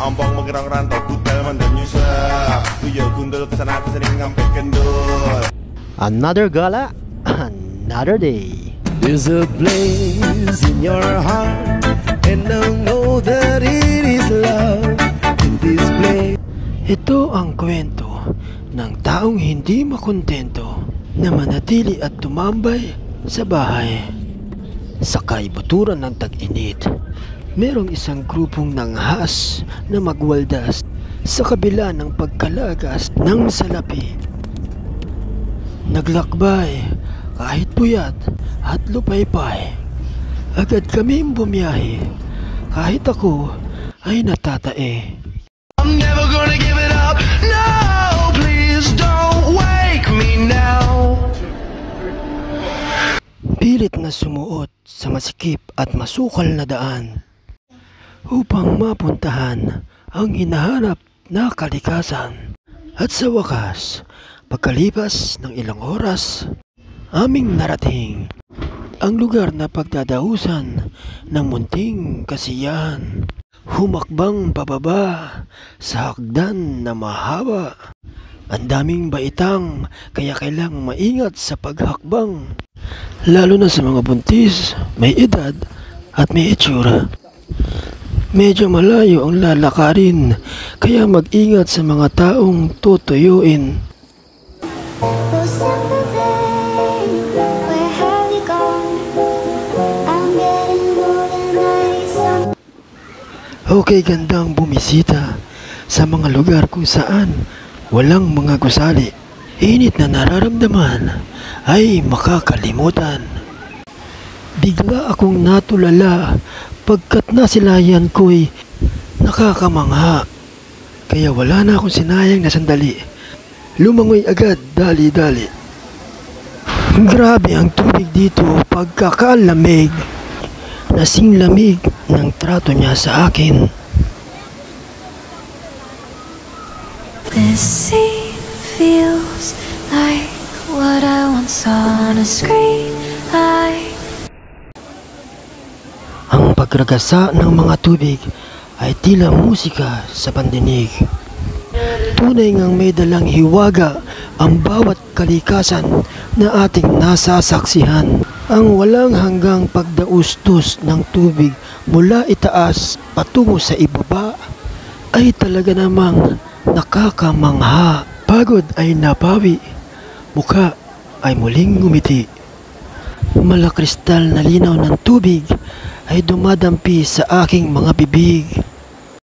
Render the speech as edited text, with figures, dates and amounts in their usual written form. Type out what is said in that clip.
ompong menggerang rantau kutel mandan nyusah Kuya gundul kesana kesering ngampet kendul. Another gala, another day. There's a place in your heart, and I know that it is love in this place. Ito ang kwento ng taong hindi makontento na manatili at tumambay sa bahay. Sa kaibuturan ng tag-init, merong isang grupong nanghas na magwaldas sa kabila ng pagkalagas ng salapi. Naglakbay kahit puyat at lupaypay. Agad kaming bumiyahe kahit ako ay natatae. I'm never gonna give it up. No, please don't wake me now. Pilit na sumuot sa masikip at masukal na daan upang mapuntahan ang hinahanap na kalikasan. At sa wakas, pagkalipas ng ilang oras, aming narating ang lugar na pagdadahusan ng munting kasiyahan. Humakbang pababa sa hagdan na mahaba. Ang daming baitang kaya kailangang maingat sa paghakbang. Lalo na sa mga buntis, may edad at may itsura. Medyo malayo ang lalakarin, kaya mag-ingat sa mga taong tutuyuin. Okay, gandang bumisita sa mga lugar kung saan walang mga gusali. Init na nararamdaman ay makakalimutan. Bigla akong natulala pagkat nasilayan ko'y nakakamangha. Kaya wala na akong sinayang na sandali. Lumangoy agad, dali-dali. Grabe ang tubig dito, pagkakalamig. Nasing lamig ng trato niya sa akin. This scene feels like what I once saw on a screen. Ang pagragasa ng mga tubig ay tila musika sa pandinig. Tunay ngang may dalang hiwaga ang bawat kalikasan na ating nasasaksihan. Ang walang hanggang pagdaustos ng tubig mula itaas patungo sa ibaba ay talaga namang nakakamangha. Pagod ay napawi, mukha ay muling ngumiti. Malakristal na linaw ng tubig ay dumadampi sa aking mga bibig.